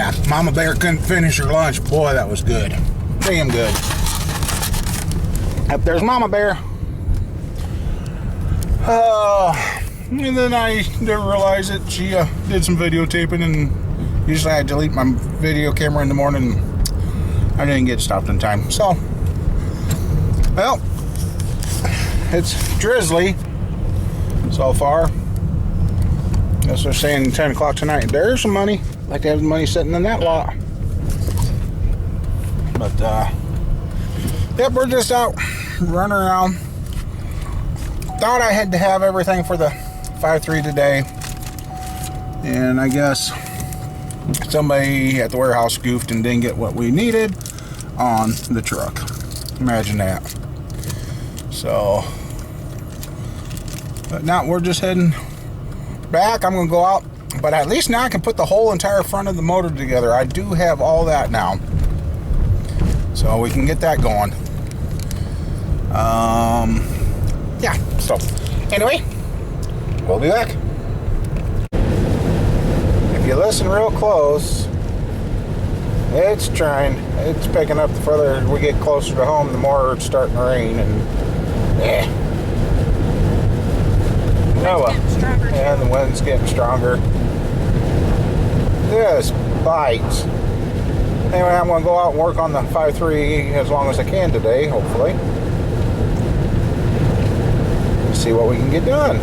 Yeah, Mama Bear couldn't finish her lunch. Boy, that was good. Damn good. Up there's Mama Bear. And then I didn't realize that she did some videotaping, and usually I delete my video camera in the morning. I didn't get stopped in time. So, well, it's drizzly so far. As they're saying 10 o'clock tonight. There's some money. Like to have the money sitting in that lot. But, yep, we're just out running around. Thought I had to have everything for the 5.3 today. And I guess somebody at the warehouse goofed and didn't get what we needed on the truck. Imagine that. So, but now we're just heading back. I'm going to go out. But at least now I can put the whole entire front of the motor together. I do have all that now. So we can get that going. Yeah, so anyway, we'll be back. If you listen real close, it's picking up the further we get closer to home, the more it's starting to rain, and and the wind's getting stronger. This bites. Anyway, I'm going to go out and work on the 5.3 as long as I can today, hopefully. See what we can get done.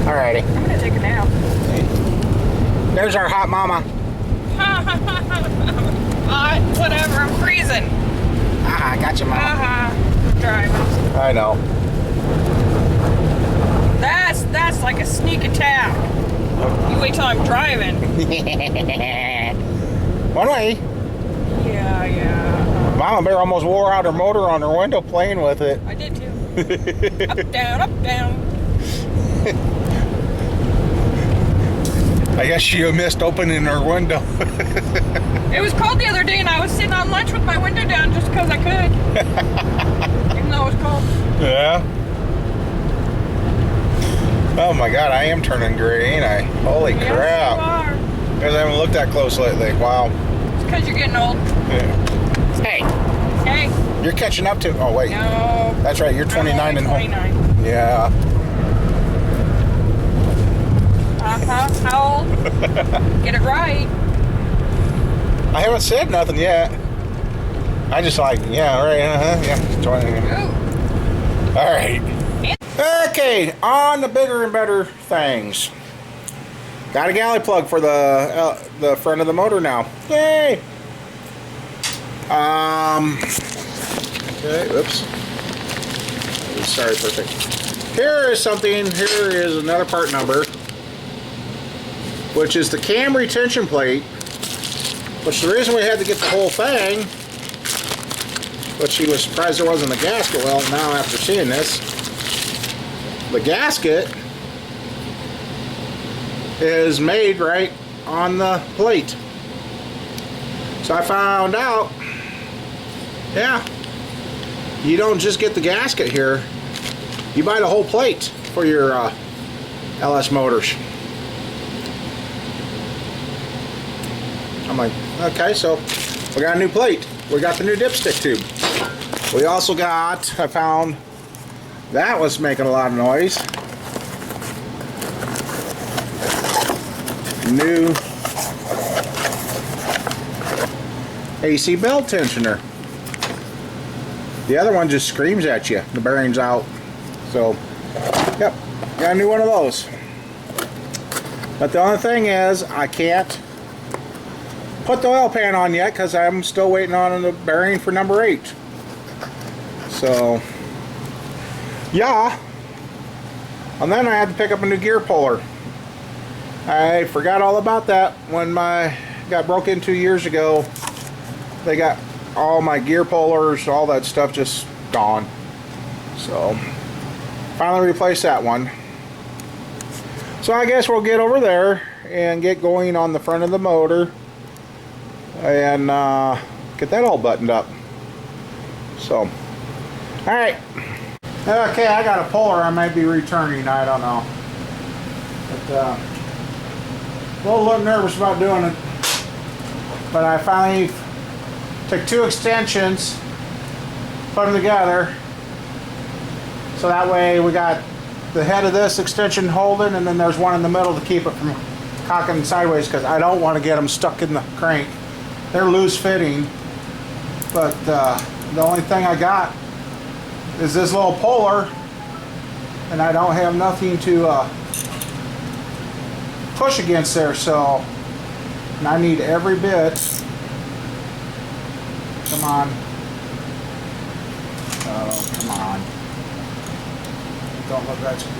Alrighty. I'm going to take a nap. There's our hot mama. Whatever, I'm freezing. I got you, mama. Driving. I know. That's like a sneak attack. You wait till I'm driving. One way. Yeah. Mama Bear almost wore out her motor on her window playing with it. I did too. Up, down, up, down. I guess she missed opening her window. It was cold the other day, and I was sitting on lunch with my window down just because I could. Even though it was cold. Yeah. Oh my God, I am turning gray, ain't I? Holy Yes, crap. you are. Because I haven't looked that close lately. Wow. It's because you're getting old. Yeah. Hey. Hey. You're catching up to... Oh, wait. No. That's right. You're 29 and home. 29. Yeah. How old? Get it right. I haven't said nothing yet. I just like, yeah, right, yeah, 20. Ooh. All right. Okay, on the bigger and better things. Got a galley plug for the front of the motor now. Yay! Okay, oops. Sorry, perfect. Here is something. Here is another part number, which is the cam retention plate. Which the reason we had to get the whole thing, but she was surprised there wasn't a gasket. Well, now after seeing this, the gasket is made right on the plate. So I found out, yeah, you don't just get the gasket here, you buy the whole plate for your LS motors. I'm like, okay, so we got a new plate. We got the new dipstick tube. We also got, I found, that was making a lot of noise. New AC belt tensioner. The other one just screams at you. The bearing's out. So, yep, got a new one of those. But the only thing is, I can't put the oil pan on yet because I'm still waiting on the bearing for number 8. So, yeah. And then I had to pick up a new gear puller. I forgot all about that when my got broke in 2 years ago. They got all my gear pullers, all that stuff just gone. So, finally replaced that one. So I guess we'll get over there and get going on the front of the motor and get that all buttoned up. So, alright. Okay, I got a puller I might be returning, I don't know. But, a little nervous about doing it. But I finally took 2 extensions, put them together. So that way we got the head of this extension holding, and then there's one in the middle to keep it from cocking sideways, because I don't want to get them stuck in the crank. They're loose fitting, but the only thing I got is this little puller, and I don't have nothing to push against there, so and I need every bit. Come on. Oh, come on. Don't look that's good.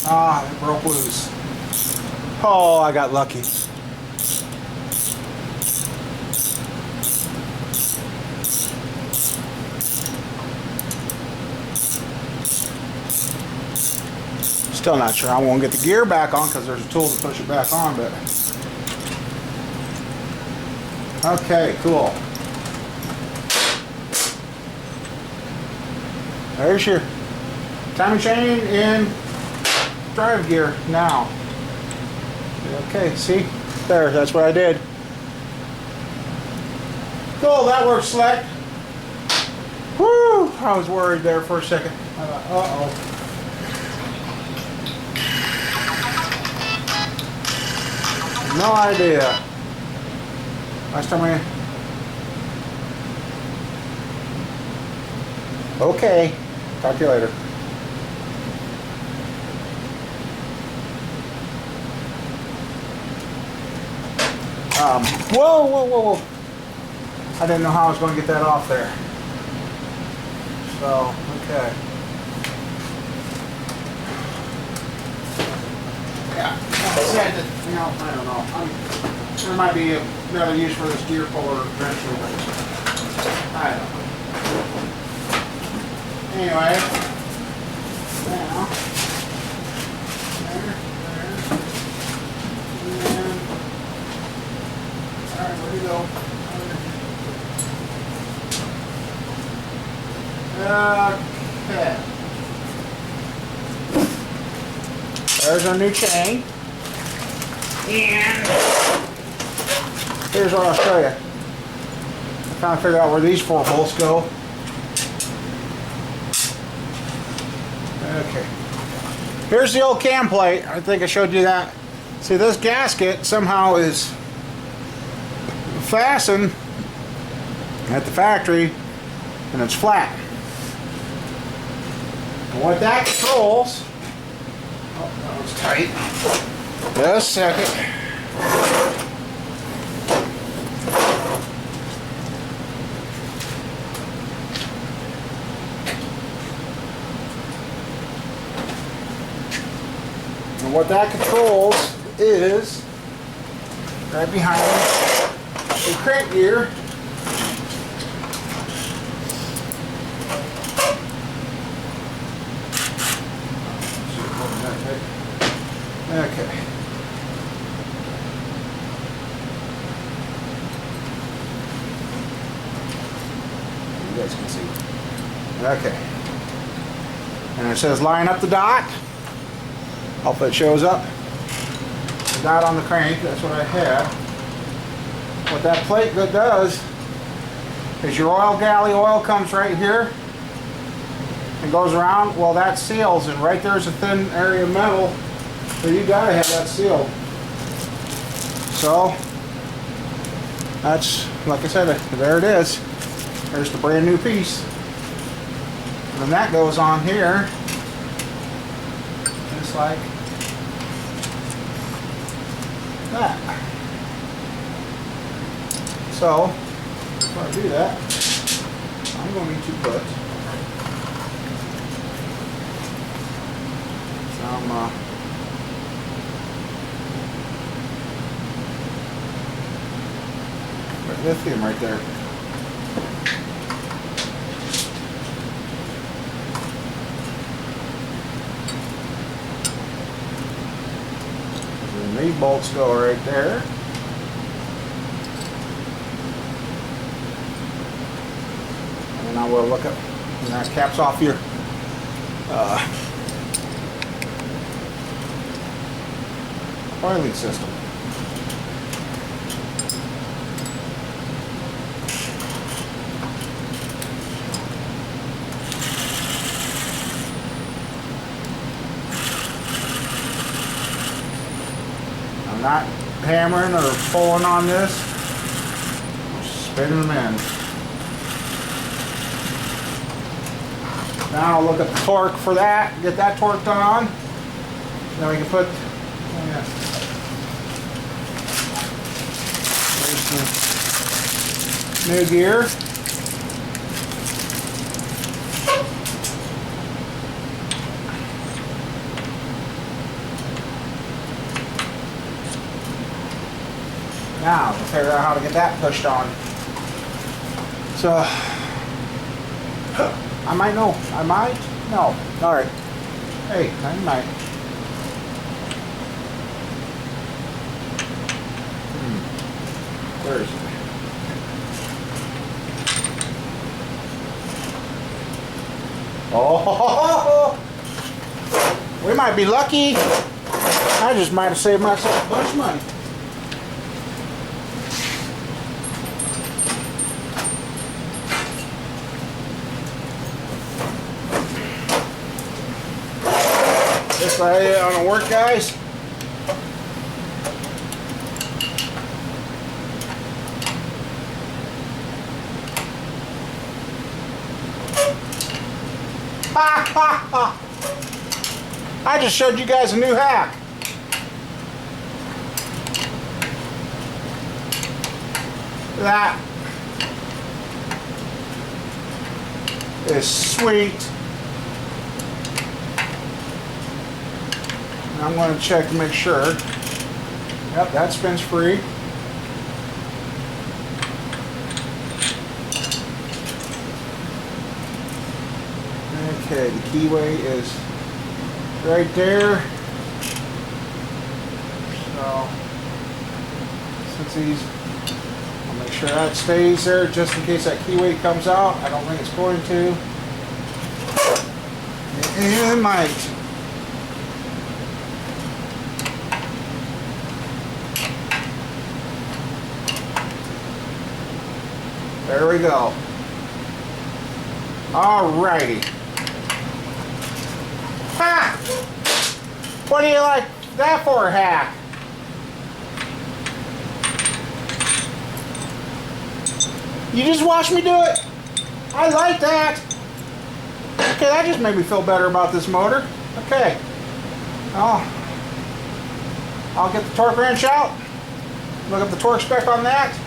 Ah, it broke loose. Oh, I got lucky. Still not sure I won't get the gear back on because there's a tool to push it back on, but okay, cool. There's your timing chain in drive gear now. Okay, see? There, that's what I did. Cool, that works slick. Woo! I was worried there for a second. I thought, uh-oh. No idea. Last time we... Okay. Talk to you later. Whoa, whoa, whoa, whoa. I didn't know how I was going to get that off there. So, okay. Yeah, like I said, that, you know, I don't know. There might be another use for this gear puller eventually, but I don't know. Anyway, now, there, and, alright, where do you go? Okay. There's our new chain. And here's what I'll show you. I'm trying to figure out where these 4 bolts go. Okay. Here's the old cam plate. I think I showed you that. See, this gasket somehow is fastened at the factory and it's flat. And what that controls, oh, that was tight. Just a second. And what that controls is right behind the crank gear. Okay. You guys can see. Okay. And it says line up the dot. Hopefully it shows up. The dot on the crank, that's what I had. What that plate does is your oil galley oil comes right here and goes around. Well, that seals, and right there's a thin area of metal, so you gotta have that sealed. So that's, like I said, there it is. There's the brand new piece. And then that goes on here, just like that. So if I do that, I'm going to put some lithium right there. And these bolts go right there. And I will look up, and that caps off your coiling system. I'm not hammering or pulling on this, just spinning them in. Now I'll look at the torque for that, get that torqued on. Then we can put there's the new gear. Now we'll figure out how to get that pushed on. So I might know. I might? No. Alright. Hey, I might. Where is it? Oh! We might be lucky. I just might have saved myself a bunch of money. This right on the work, guys. Ha ha ha! I just showed you guys a new hack. That is sweet. I'm going to check to make sure. Yep, that spins free. Okay, the keyway is right there. So, since these, I'll make sure that stays there just in case that keyway comes out. I don't think it's going to. It might. There we go. Alrighty. Ha! What do you like that for a hack? You just watched me do it. I like that. Okay, that just made me feel better about this motor. Okay. I'll get the torque wrench out. Look up the torque spec on that.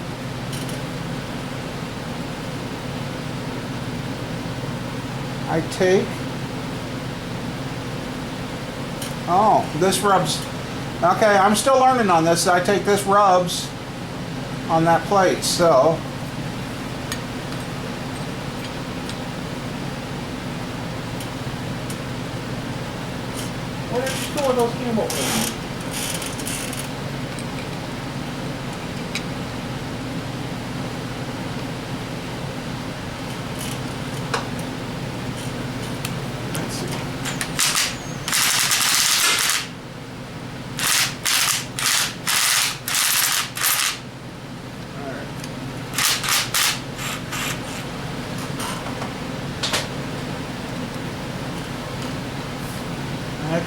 I take, this rubs, okay, I'm still learning on this. I take this rubs on that plate, so. Where did you store those gimbal things?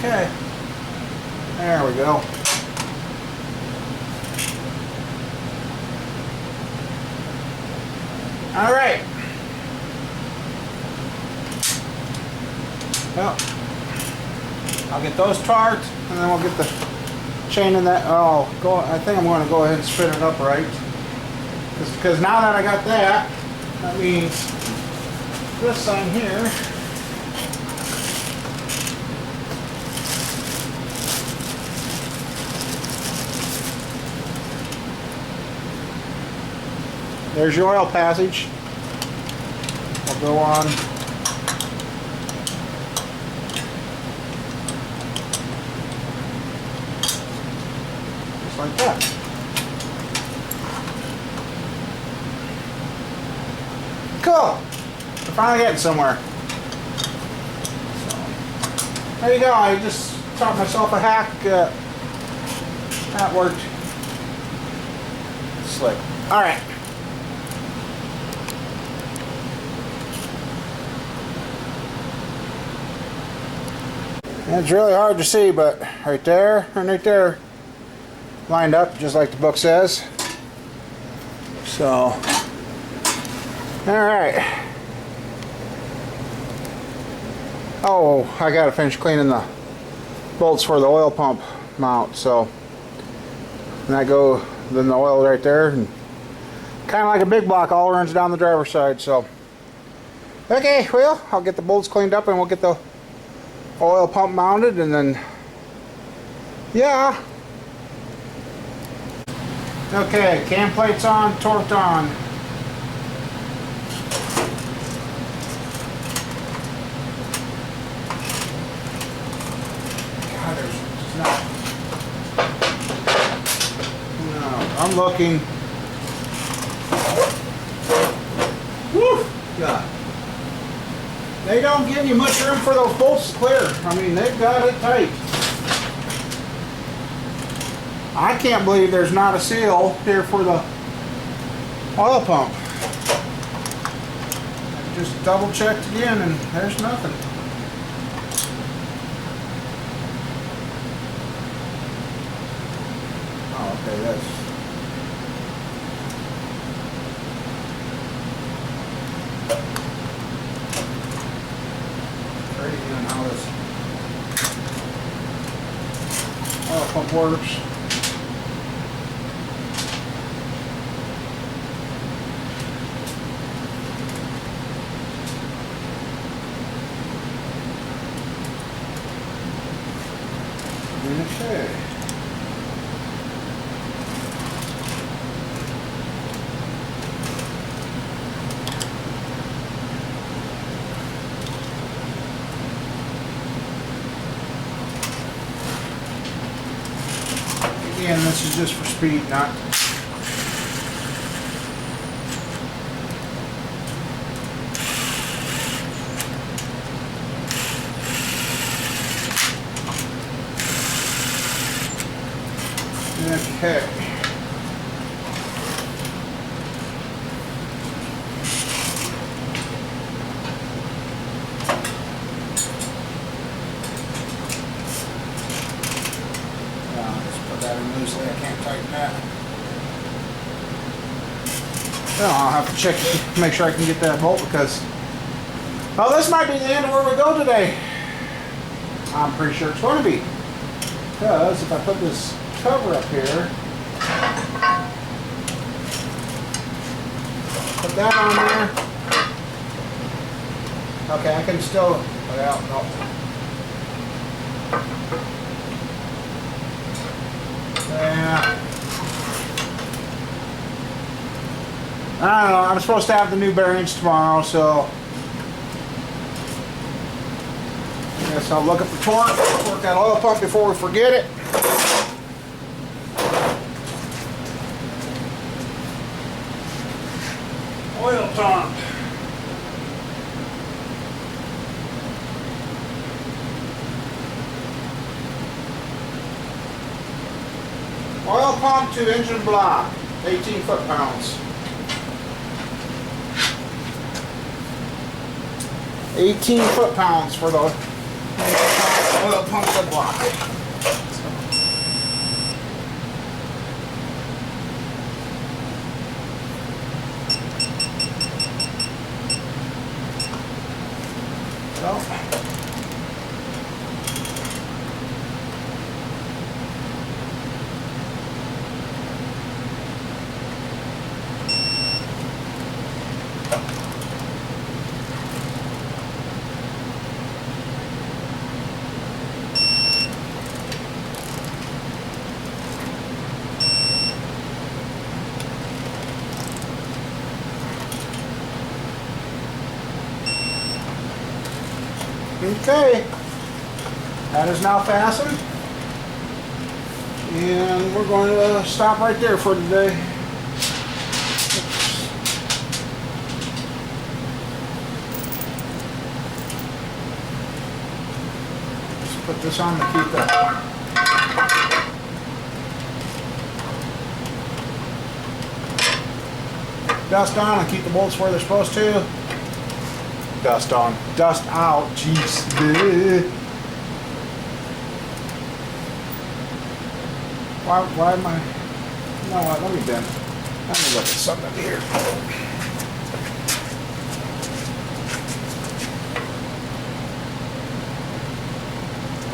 Okay, there we go. All right. Well, I'll get those torqued, and then we'll get the chain in that. I think I'm going to go ahead and spin it up right, because now that I got that, that means this side here. There's your oil passage. We'll go on. Just like that. Cool. We're finally getting somewhere. So, there you go. I just taught myself a hack. That worked. Slick. All right. It's really hard to see, but right there and right there, lined up just like the book says. So, all right. Oh, I gotta finish cleaning the bolts for the oil pump mount. So, and then the oil right there, and kind of like a big block, all runs down the driver's side. So, okay, well, I'll get the bolts cleaned up and we'll get the oil pump mounted, and then yeah. Okay, cam plates on, torqued on. God, there's not. No, I'm looking. Woo! God. They don't give you much room for those bolts to clear. I mean, they've got it tight. I can't believe there's not a seal here for the oil pump. I just double checked again and there's nothing. Oh, okay, that's... crazy on how this oil pump works. Okay. Again, this is just for speed, not... Okay. Just put that in loosely. I can't tighten that. Well, I'll have to check to make sure I can get that bolt because... oh, this might be the end of where we go today. I'm pretty sure it's going to be. Because if I put this cover up here, put that on there. Okay, I can still, well, no. Yeah. I don't know, I'm supposed to have the new bearings tomorrow, so I guess I'll look at the torque, work that oil pump before we forget it. Oil pump. Oil pump to engine block, 18 foot-pounds. 18 foot-pounds for the oil pump to block. Okay, that is now fastened, and we're going to stop right there for today. Just put this on to keep that Dust on and keep the bolts where they're supposed to. Dust on, dust out, jeez. Why am I, you know what, let me look at something here.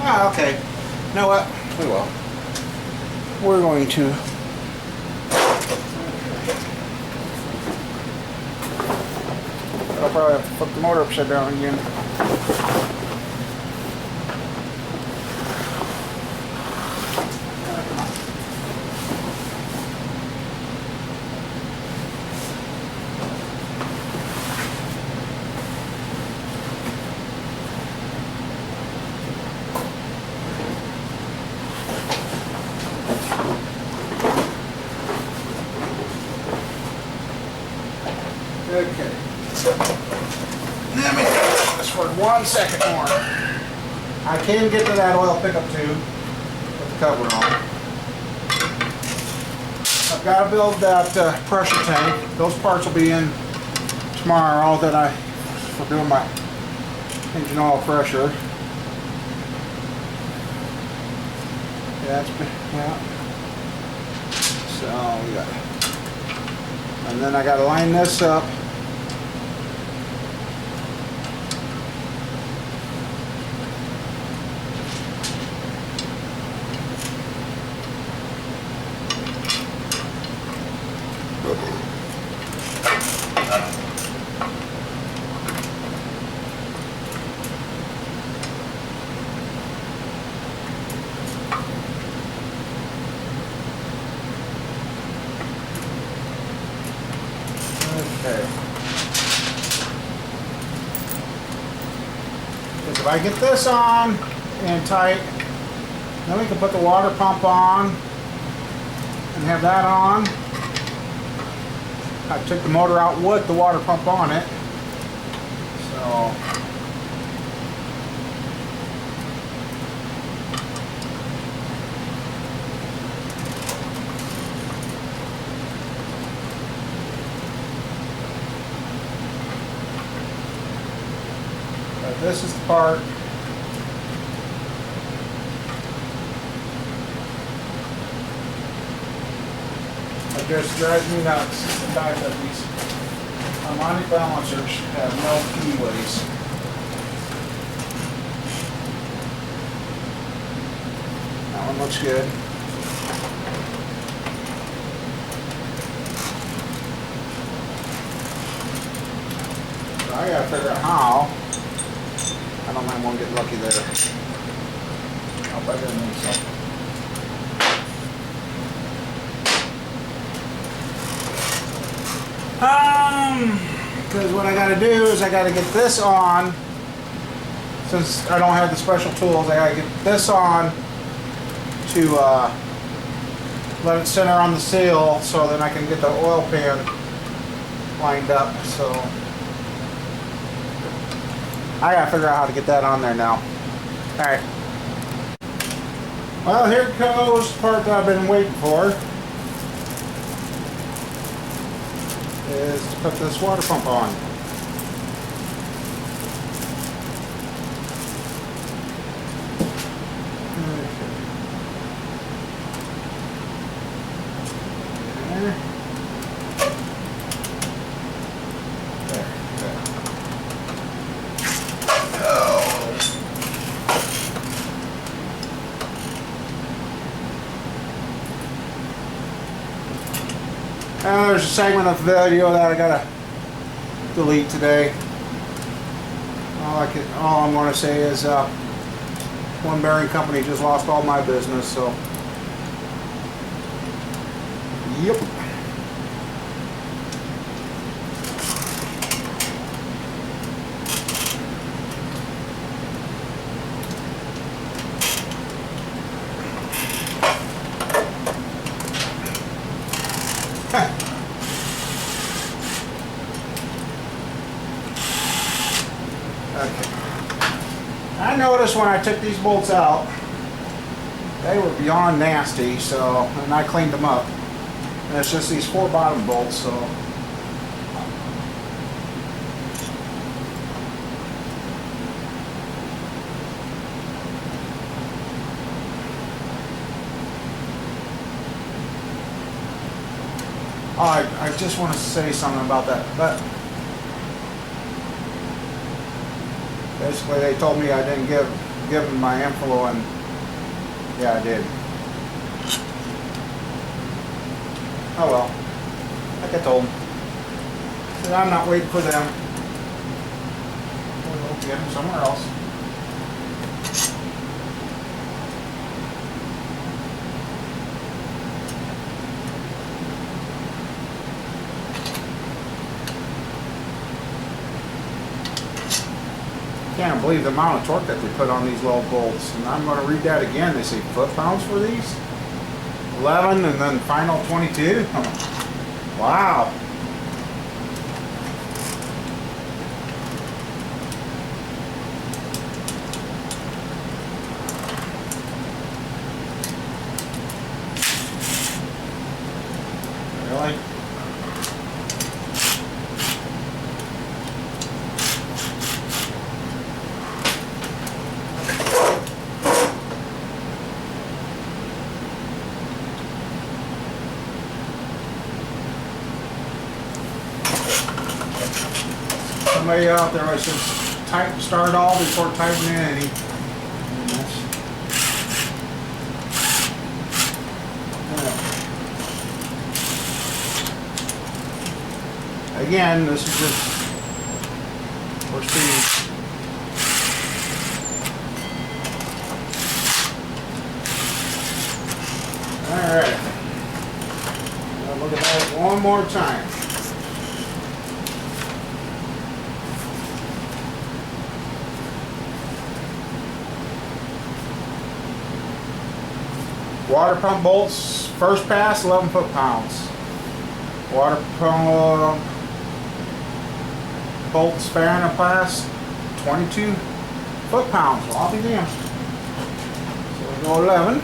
Ah, okay. You know what, we will. We're going to I'll probably have to flip the motor upside down again. Okay. Let me do this for 1 second more. I can get to that oil pickup tube with the cover on. I've got to build that pressure tank. Those parts will be in tomorrow for doing my engine oil pressure. Yeah. So we got, and then I got to line this up. Because if I get this on and tight, then we can put the water pump on and have that on. I took the motor out with the water pump on it. So this is the part that just drives me nuts. It's the fact that these harmonic balancers have no keyways. That one looks good. So I gotta figure out how. I don't mind one getting lucky there. Oh, I didn't think so. Because what I got to do is I got to get this on. Since I don't have the special tools, I got to get this on to let it center on the seal, so then I can get the oil pan lined up. So I gotta figure out how to get that on there now. Alright. Well, here goes the part that I've been waiting for. Is to put this water pump on. There's a segment of video that I gotta delete today. All I'm gonna say is one bearing company just lost all my business, so yep. Okay. I noticed when I took these bolts out, they were beyond nasty, so, and I cleaned them up. And it's just these 4 bottom bolts, so Oh, I just want to say something about that. But basically, they told me I didn't give them my info, and yeah, I did. Oh well, like I told them. Said I'm not waiting for them. We'll get them somewhere else. Can't believe the amount of torque that they put on these little bolts. And I'm going to read that again. They say foot-pounds for these. 11 and then final 22. Wow. Really? Somebody out there always says start all before tightening any. Again, this is just for speed. Alright. Look at that one more time. Water pump bolts, first pass, 11 foot-pounds. Water pump bolts, Farina pass, 22 foot-pounds. Well, I'll be damned. So we go 11.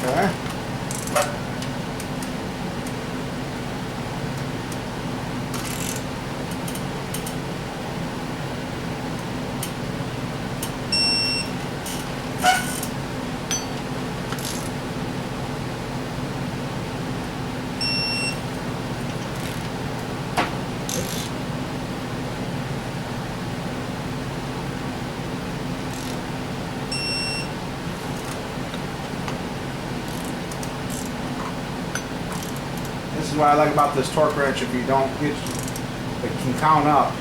Okay. This is what I like about this torque wrench. If you don't get, it can count up.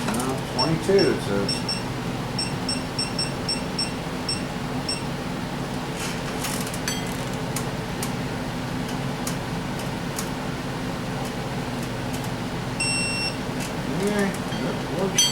Now, 22 it says. Okay, that works.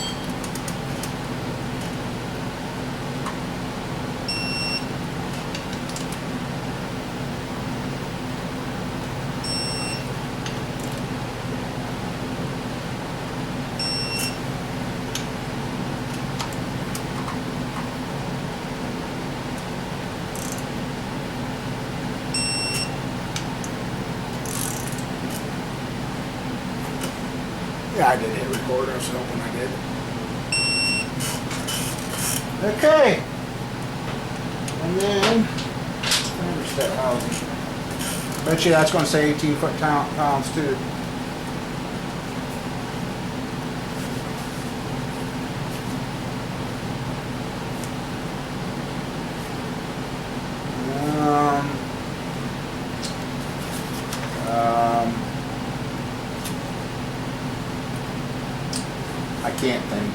Yeah, I did hit record. I was hoping I did. Okay. And then, thermostat housing. Bet you that's going to say 18 foot-pounds too. I can't think.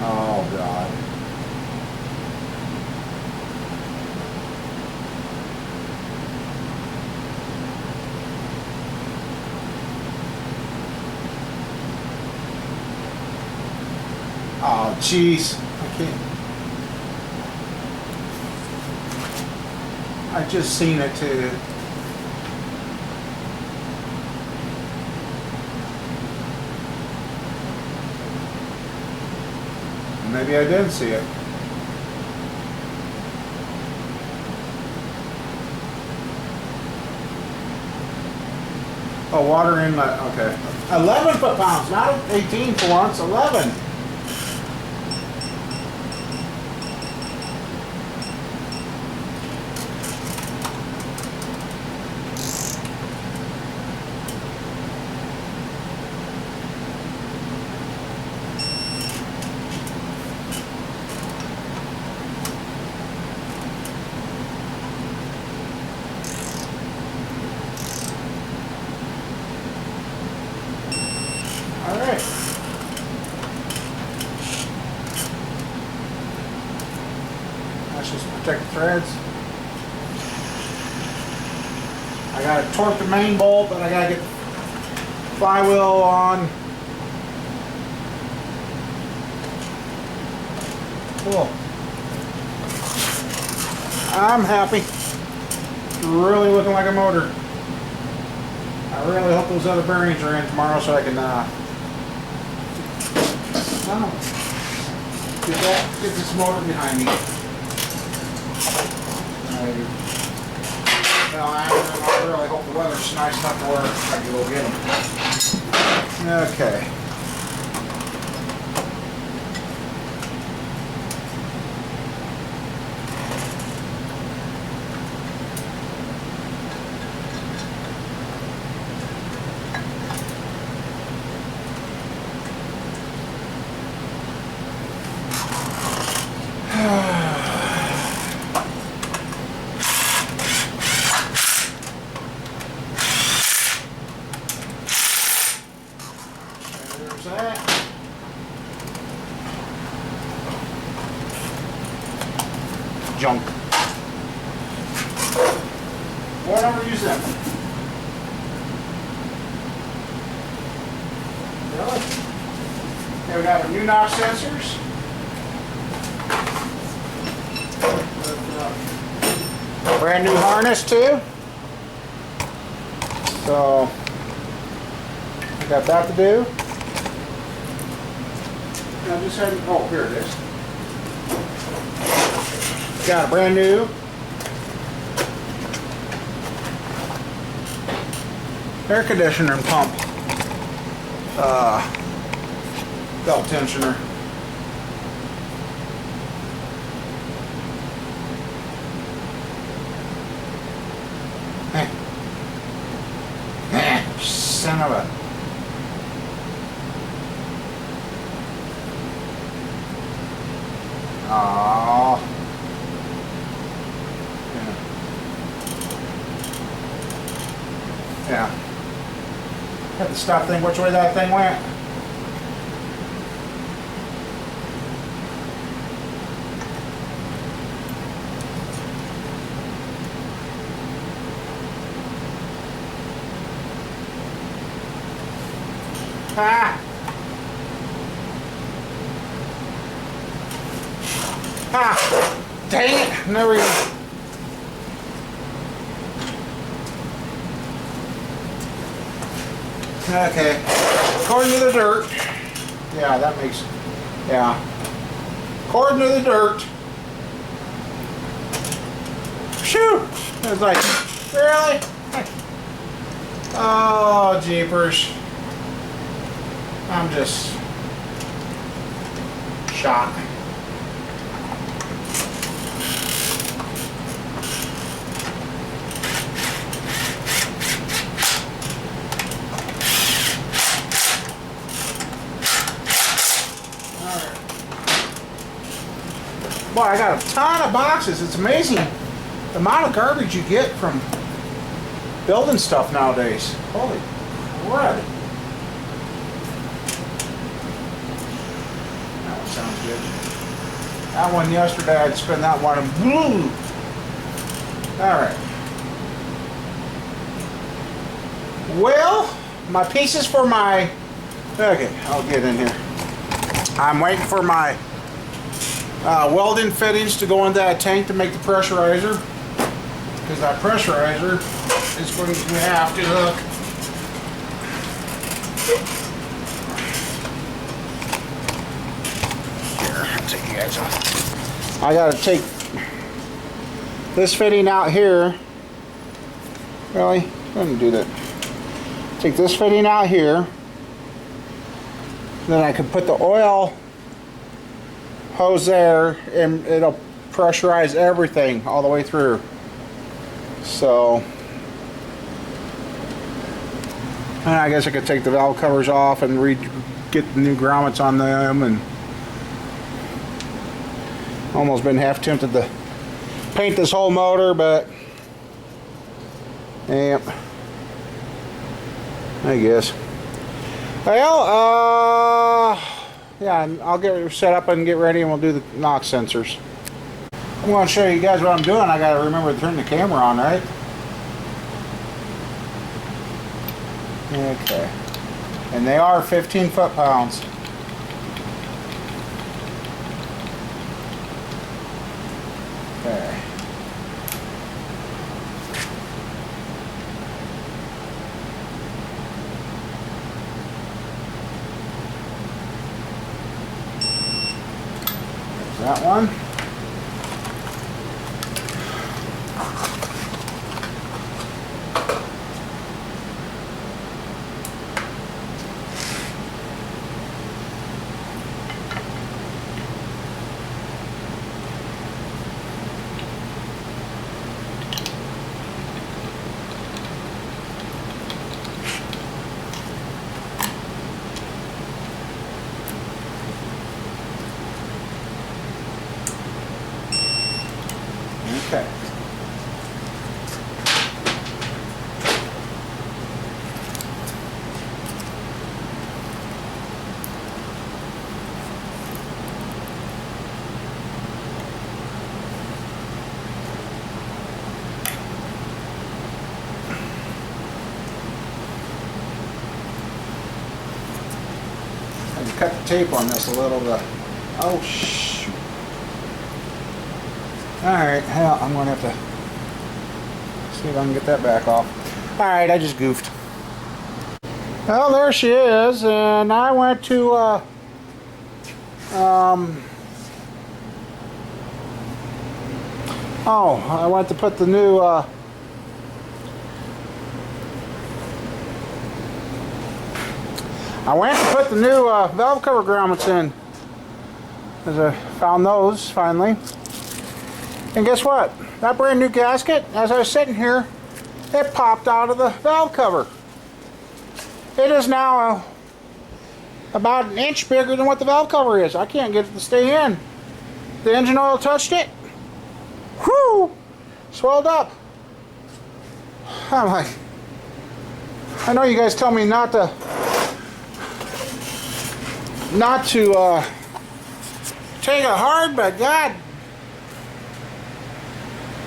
Oh God. Oh, jeez. I can't. I just seen it too. Maybe I did see it. Oh, water inlet. Okay. 11 foot-pounds, not 18 for once. 11. All right. Let's just protect the threads. I gotta torque the main bolt, but I gotta get the flywheel on. Cool. I'm happy. It's really looking like a motor. I really hope those other bearings are in tomorrow so I can get this motor behind me. I really hope the weather's nice enough to where I can go get them. Okay. There's that. Junk. Won't ever use them. Really? Okay, we got our new knock sensors. Brand new harness too. So we got that to do. I just had, oh, here it is. Got a brand new air conditioner and pump belt tensioner. Son of a. Aww. Yeah. Had to stop thing which way that thing went. Ah! Ah! Dang it! There we go. Okay. According to the dirt. Yeah, that makes. Yeah. According to the dirt. Shoo! It's like, really? Oh, jeepers. I'm just shocked. Boy, I got a ton of boxes. It's amazing the amount of garbage you get from building stuff nowadays. Holy crud. That one sounds good. That one yesterday, I'd spend that one in blue. Alright. Well, my pieces for my... Okay, I'll get in here. I'm waiting for my welding fittings to go into that tank to make the pressurizer, because that pressurizer is going to have to hook. Here, I'll take you guys off. I gotta take this fitting out here. Really? Go ahead and do that. Take this fitting out here. Then I can put the oil hose there and it'll pressurize everything all the way through. So, and I guess I could take the valve covers off and get the new grommets on them, and almost been half tempted to paint this whole motor, but yeah, I guess. Well, yeah, I'll get set up and get ready, and we'll do the NOx sensors. I'm going to show you guys what I'm doing. I got to remember to turn the camera on, right? Okay. And they are 15 foot-pounds. Okay. There's that one. Okay. I can cut the tape on this a little bit. Oh, shoot. Alright, hell, I'm going to have to see if I can get that back off. Alright, I just goofed. Well, there she is, and I went to, I went to put the new, valve cover grommets in. As I found those, finally. And guess what? That brand new gasket, as I was sitting here, it popped out of the valve cover. It is now about an inch bigger than what the valve cover is. I can't get it to stay in. The engine oil touched it. Whoo! Swelled up. I'm like, I know you guys tell me not to take it hard, but God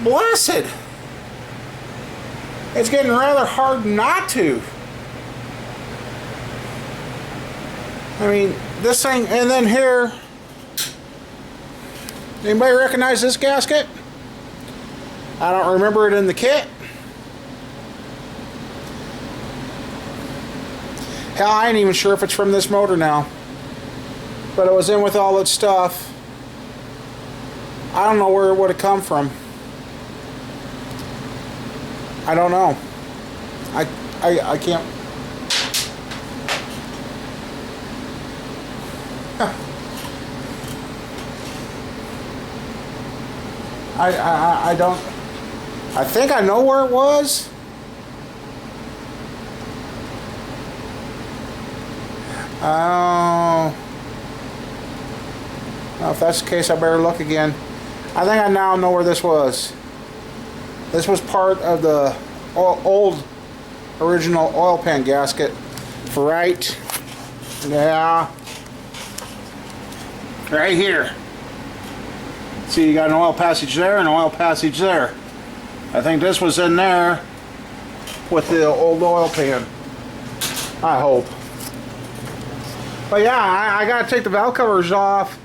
blessed, it's getting rather hard not to. I mean, this thing, and then here, anybody recognize this gasket? I don't remember it in the kit. Hell, I ain't even sure if it's from this motor now, but it was in with all its stuff. I don't know where it would have come from. I don't know. I can't. I don't. I think I know where it was. Oh. Well, if that's the case, I better look again. I think I now know where this was. This was part of the old original oil pan gasket for right. Yeah. Right here. See, you got an oil passage there and an oil passage there. I think this was in there with the old oil pan. I hope. But yeah, I got to take the valve covers off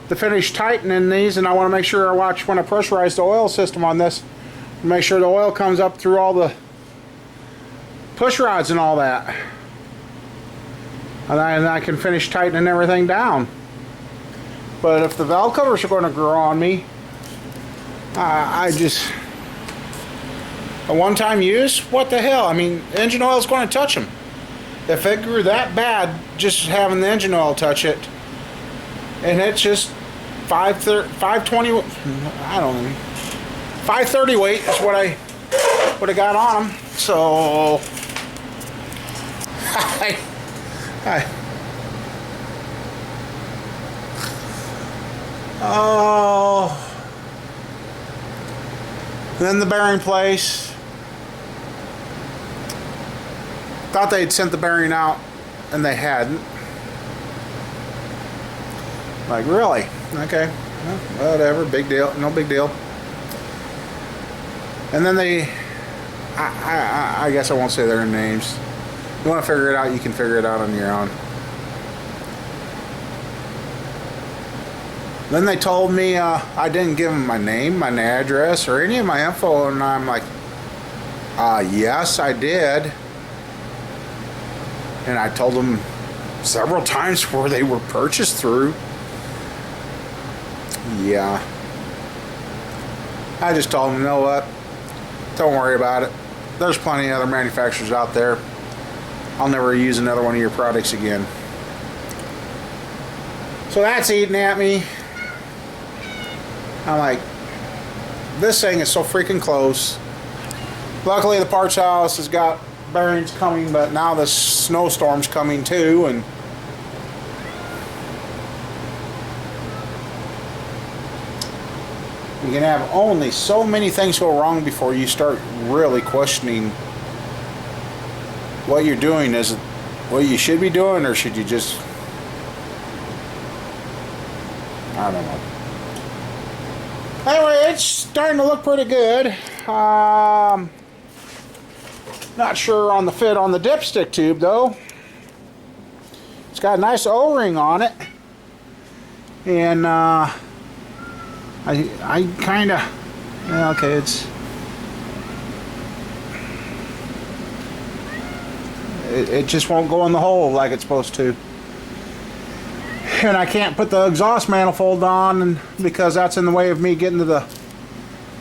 to finish tightening these, and I want to make sure I watch when I pressurize the oil system on this. Make sure the oil comes up through all the push rods and all that. And I can finish tightening everything down. But if the valve covers are going to grow on me, I just... A one-time use? What the hell? I mean, engine oil is going to touch them. If it grew that bad, just having the engine oil touch it, and it's just 520, I don't know, 530 weight is what I would have got on them. So, oh, then the bearing place. Thought they'd sent the bearing out, and they hadn't. Like, really? Okay, well, whatever, big deal, no big deal. And then they, I guess I won't say their names. You want to figure it out, you can figure it out on your own. Then they told me I didn't give them my name, my address, or any of my info, and I'm like, yes, I did. And I told them several times where they were purchased through. Yeah. I just told them, you know what? Don't worry about it. There's plenty of other manufacturers out there. I'll never use another one of your products again. So that's eating at me. I'm like, this thing is so freaking close. Luckily the parts house has got bearings coming, but now the snowstorm's coming too, and you can have only so many things go wrong before you start really questioning what you're doing. Is it what you should be doing, or should you just, I don't know. Anyway, it's starting to look pretty good. Not sure on the fit on the dipstick tube though. It's got a nice O-ring on it, and I kind of, yeah, okay, it just won't go in the hole like it's supposed to. And I can't put the exhaust manifold on because that's in the way of me getting to the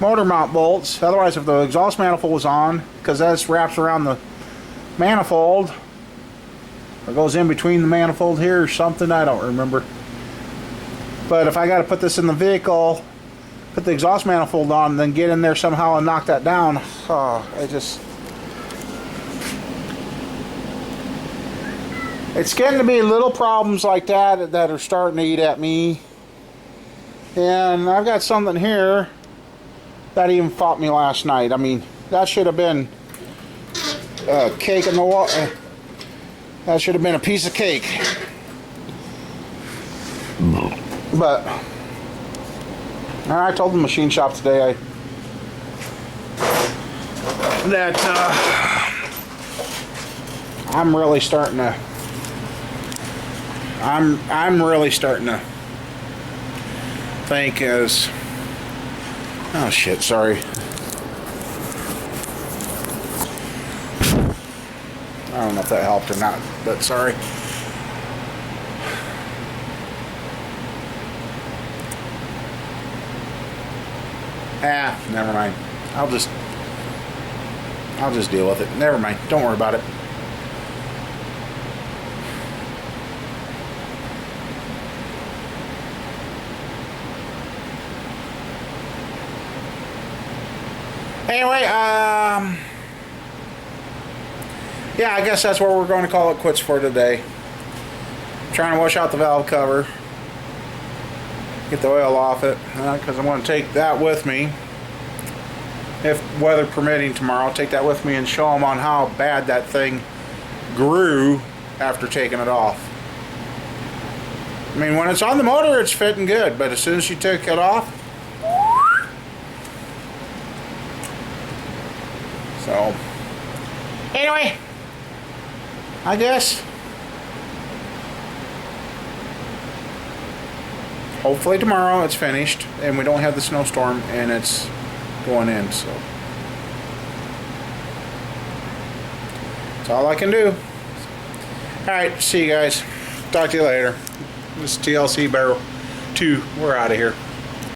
motor mount bolts. Otherwise, if the exhaust manifold was on, because that wraps around the manifold, or goes in between the manifold here or something, I don't remember. But if I got to put this in the vehicle, put the exhaust manifold on, and then get in there somehow and knock that down, it's getting to be little problems like that that are starting to eat at me. And I've got something here that even fought me last night. I mean, that should have been a cake in the wall. That should have been a piece of cake. But I told the machine shop today that I'm really starting to. I'm really starting to think as. Oh shit, sorry. I don't know if that helped or not, but sorry. Never mind. I'll just deal with it. Never mind. Don't worry about it. Anyway, yeah, I guess that's where we're going to call it quits for today. I'm trying to wash out the valve cover, get the oil off it, because I want to take that with me. If weather permitting tomorrow, I'll take that with me and show them on how bad that thing grew after taking it off. I mean, when it's on the motor, it's fitting good, but as soon as you take it off, so, anyway, I guess hopefully tomorrow it's finished and we don't have the snowstorm and it's going in. So that's all I can do. Alright, see you guys. Talk to you later. This is TLC Bear 2. We're out of here.